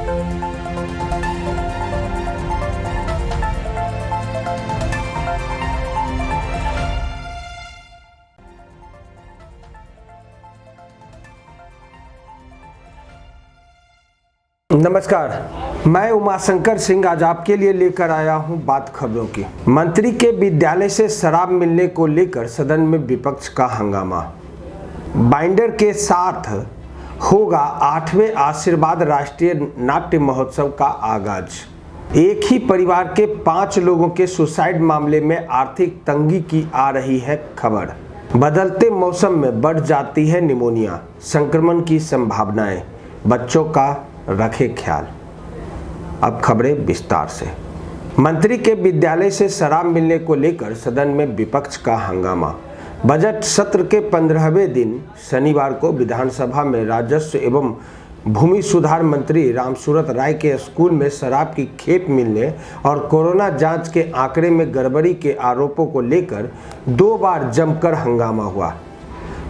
नमस्कार, मैं उमाशंकर सिंह आज आपके लिए लेकर आया हूं बात खबरों की। मंत्री के विद्यालय से शराब मिलने को लेकर सदन में विपक्ष का हंगामा। बाइंडर के साथ होगा 8वें आशीर्वाद राष्ट्रीय नाट्य महोत्सव का आगाज। एक ही परिवार के 5 लोगों के सुसाइड मामले में आर्थिक तंगी की आ रही है खबर। बदलते मौसम में बढ़ जाती है निमोनिया, संक्रमण की संभावनाएं, बच्चों का रखे ख्याल। अब खबरें विस्तार से। मंत्री के विद्यालय से शराब मिलने को लेकर सदन में विपक्ष का हंगामा। बजट सत्र के 15वें दिन शनिवार को विधानसभा में राजस्व एवं भूमि सुधार मंत्री रामसूरत राय के स्कूल में शराब की खेप मिलने और कोरोना जांच के आंकड़े में गड़बड़ी के आरोपों को लेकर 2 बार जमकर हंगामा हुआ।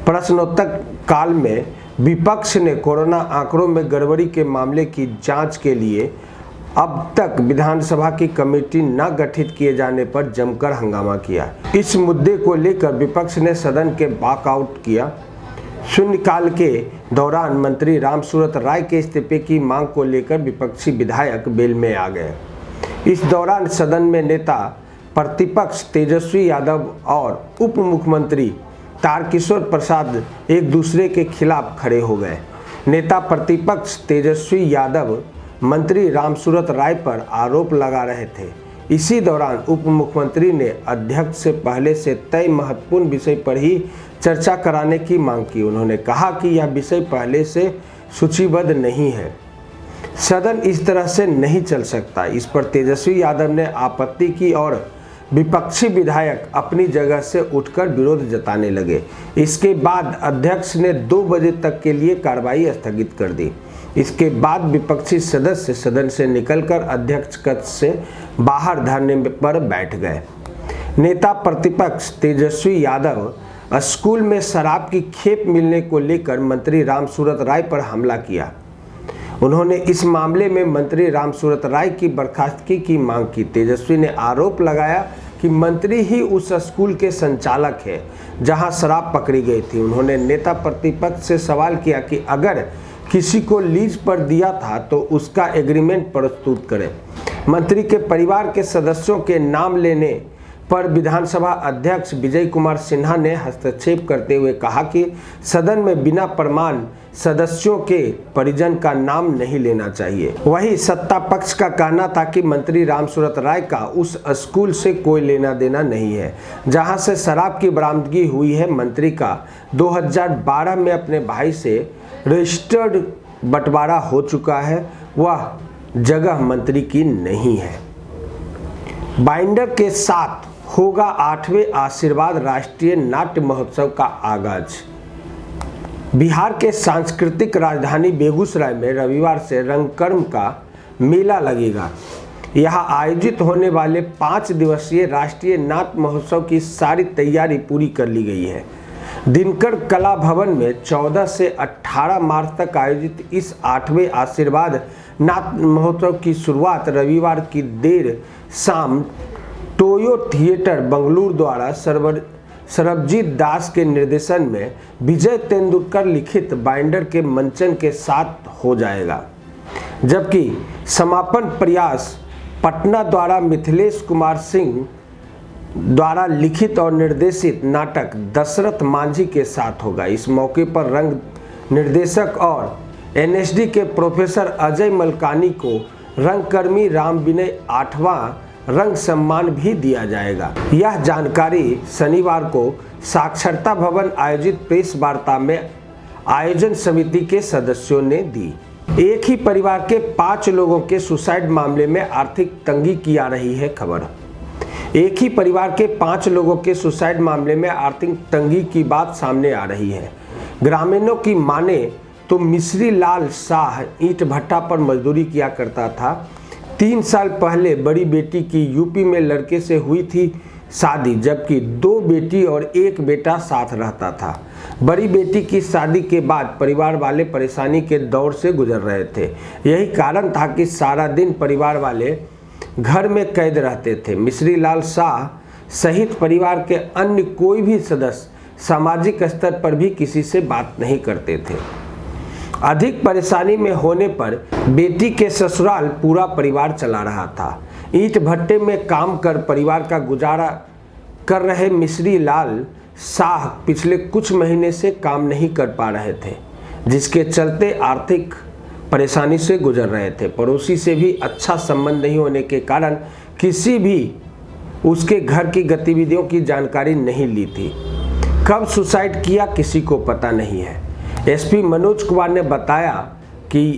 प्रश्नोत्तर काल में विपक्ष ने कोरोना आंकड़ों में गड़बड़ी के मामले की जांच के लिए अब तक विधानसभा की कमेटी न गठित किए जाने पर जमकर हंगामा किया। इस मुद्दे को लेकर विपक्ष ने सदन के वॉकआउट किया। शून्यकाल के दौरान मंत्री रामसूरत राय के इस्तीफे की मांग को लेकर विपक्षी विधायक बेल में आ गए। इस दौरान सदन में नेता प्रतिपक्ष तेजस्वी यादव और उप मुख्यमंत्री तारकिशोर प्रसाद एक दूसरे के खिलाफ खड़े हो गए। नेता प्रतिपक्ष तेजस्वी यादव मंत्री रामसूरत राय पर आरोप लगा रहे थे। इसी दौरान उप मुख्यमंत्री ने अध्यक्ष से पहले से तय महत्वपूर्ण विषय पर ही चर्चा कराने की मांग की। उन्होंने कहा कि यह विषय पहले से सूचीबद्ध नहीं है, सदन इस तरह से नहीं चल सकता। इस पर तेजस्वी यादव ने आपत्ति की और विपक्षी विधायक अपनी जगह से उठकर विरोध जताने लगे। इसके बाद अध्यक्ष ने 2 बजे तक के लिए कार्रवाई स्थगित कर दी। इसके बाद विपक्षी सदस्य सदन से निकलकर अध्यक्ष कक्ष से बाहर धरने पर बैठ गए। नेता प्रतिपक्ष तेजस्वी यादव स्कूल में शराब की खेप मिलने को लेकर मंत्री रामसूरत राय पर हमला किया। उन्होंने इस मामले में मंत्री रामसूरत राय की बर्खास्तगी की मांग की। तेजस्वी ने आरोप लगाया कि मंत्री ही उस स्कूल के संचालक है जहां शराब पकड़ी गई थी। उन्होंने नेता प्रतिपक्ष से सवाल किया कि अगर किसी को लीज पर दिया था तो उसका एग्रीमेंट प्रस्तुत करें। मंत्री के परिवार के सदस्यों के नाम लेने पर विधानसभा अध्यक्ष विजय कुमार सिन्हा ने हस्तक्षेप करते हुए कहा कि सदन में बिना प्रमाण सदस्यों के परिजन का नाम नहीं लेना चाहिए। वहीं सत्ता पक्ष का कहना था कि मंत्री रामसूरत राय का उस स्कूल से कोई लेना देना नहीं है जहां से शराब की बरामदगी हुई है। मंत्री का 2012 में अपने भाई से रजिस्टर्ड बंटवारा हो चुका है, वह जगह मंत्री की नहीं है। बाइंडर के साथ होगा 8वें आशीर्वाद राष्ट्रीय नाट्य महोत्सव का आगाज। बिहार के सांस्कृतिक राजधानी बेगूसराय में रविवार से रंगकर्म का मेला लगेगा। यहां आयोजित होने वाले 5 दिवसीय राष्ट्रीय नाट्य महोत्सव की सारी तैयारी पूरी कर ली गई है। दिनकर कला भवन में 14 से 18 मार्च तक आयोजित इस 8वें आशीर्वाद नाट्य महोत्सव की शुरुआत रविवार की देर शाम टोयो थिएटर बंगलुरु द्वारा सरबजीत दास के निर्देशन में विजय तेंदुलकर लिखित बाइंडर के मंचन के साथ हो जाएगा, जबकि समापन प्रयास पटना द्वारा मिथिलेश कुमार सिंह द्वारा लिखित और निर्देशित नाटक दशरथ मांझी के साथ होगा। इस मौके पर रंग निर्देशक और एनएसडी के प्रोफेसर अजय मलकानी को रंगकर्मी राम विनय 8वां रंग सम्मान भी दिया जाएगा। यह जानकारी शनिवार को साक्षरता भवन आयोजित प्रेस वार्ता में आयोजन समिति के सदस्यों ने दी। एक ही परिवार के 5 लोगों के सुसाइड मामले में आर्थिक तंगी की आ रही है खबर। एक ही परिवार के 5 लोगों के सुसाइड मामले में आर्थिक तंगी की बात सामने आ रही है। ग्रामीणों की माने तो मिश्री लाल शाह ईंट भट्टा पर मजदूरी किया करता था। 3 साल पहले बड़ी बेटी की यूपी में लड़के से हुई थी शादी, जबकि 2 बेटी और 1 बेटा साथ रहता था। बड़ी बेटी की शादी के बाद परिवार वाले परेशानी के दौर से गुजर रहे थे। यही कारण था कि सारा दिन परिवार वाले घर में कैद रहते थे। मिश्री लाल शाह सहित परिवार के अन्य कोई भी सदस्य सामाजिक स्तर पर भी किसी से बात नहीं करते थे। अधिक परेशानी में होने पर बेटी के ससुराल पूरा परिवार चला रहा था। ईंट भट्टे में काम कर परिवार का गुजारा कर रहे मिश्री लाल शाह पिछले कुछ महीने से काम नहीं कर पा रहे थे, जिसके चलते आर्थिक परेशानी से गुजर रहे थे। पड़ोसी से भी अच्छा संबंध नहीं होने के कारण किसी भी उसके घर की गतिविधियों की जानकारी नहीं ली थी। कब सुसाइड किया किसी को पता नहीं है। एसपी मनोज कुमार ने बताया कि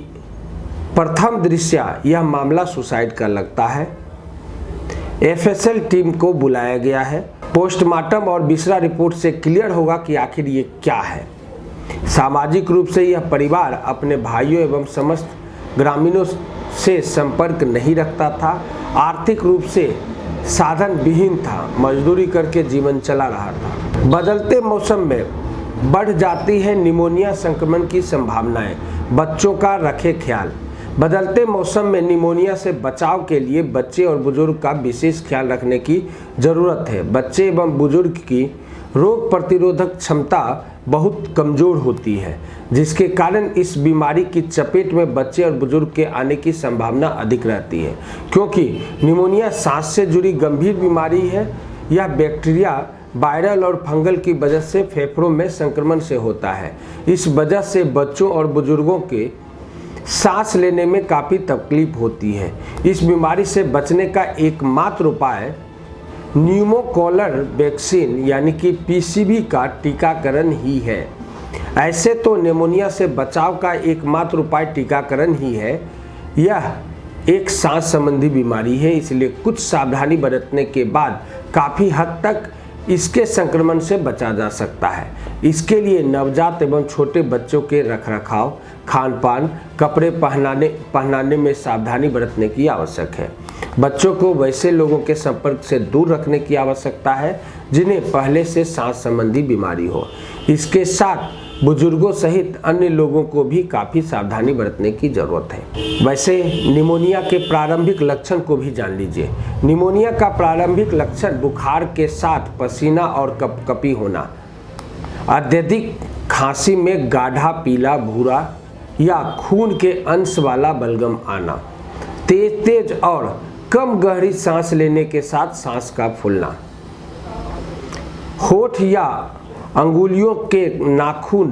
प्रथम दृष्टया यह मामला सुसाइड का लगता है। एफएसएल टीम को बुलाया गया है। पोस्टमार्टम और बिसरा रिपोर्ट से क्लियर होगा कि आखिर ये क्या है। सामाजिक रूप से यह परिवार अपने भाइयों एवं समस्त ग्रामीणों से संपर्क नहीं रखता था। आर्थिक रूप से साधन विहीन था, मजदूरी करके जीवन चला रहा था। बदलते मौसम में बढ़ जाती है निमोनिया संक्रमण की संभावनाएं। बच्चों का रखें ख्याल। बदलते मौसम में निमोनिया से बचाव के लिए बच्चे और बुजुर्ग का विशेष ख्याल रखने की ज़रूरत है। बच्चे एवं बुजुर्ग की रोग प्रतिरोधक क्षमता बहुत कमज़ोर होती है, जिसके कारण इस बीमारी की चपेट में बच्चे और बुजुर्ग के आने की संभावना अधिक रहती है। क्योंकि निमोनिया सांस से जुड़ी गंभीर बीमारी है। यह बैक्टीरिया, वायरल और फंगल की वजह से फेफड़ों में संक्रमण से होता है। इस वजह से बच्चों और बुजुर्गों के सांस लेने में काफ़ी तकलीफ होती है। इस बीमारी से बचने का एकमात्र उपाय न्यूमोकॉलर वैक्सीन यानी कि पीसीवी का टीकाकरण ही है। ऐसे तो निमोनिया से बचाव का एकमात्र उपाय टीकाकरण ही है। यह एक सांस संबंधी बीमारी है, इसलिए कुछ सावधानी बरतने के बाद काफ़ी हद तक इसके संक्रमण से बचा जा सकता है। इसके लिए नवजात एवं छोटे बच्चों के रखरखाव, खान पान, कपड़े पहनाने में सावधानी बरतने की आवश्यक है। बच्चों को वैसे लोगों के संपर्क से दूर रखने की आवश्यकता है जिन्हें पहले से सांस संबंधी बीमारी हो। इसके साथ बुजुर्गों सहित अन्य लोगों को भी काफ़ी सावधानी बरतने की ज़रूरत है। वैसे निमोनिया के प्रारंभिक लक्षण को भी जान लीजिए। निमोनिया का प्रारंभिक लक्षण बुखार के साथ पसीना और कपकपी होना, अत्यधिक खांसी में गाढ़ा पीला भूरा या खून के अंश वाला बलगम आना, तेज और कम गहरी सांस लेने के साथ सांस का फूलना, होठ या अंगुलियों के नाखून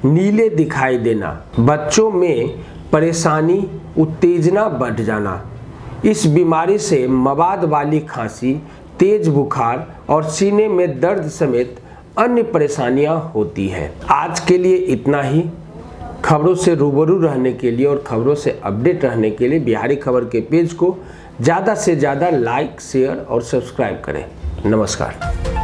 नीले दिखाई देना, बच्चों में परेशानी, उत्तेजना बढ़ जाना। इस बीमारी से मवाद वाली खांसी, तेज बुखार और सीने में दर्द समेत अन्य परेशानियां होती हैं। आज के लिए इतना ही। खबरों से रूबरू रहने के लिए और खबरों से अपडेट रहने के लिए बिहारी खबर के पेज को ज़्यादा से ज़्यादा लाइक, शेयर और सब्सक्राइब करें। नमस्कार।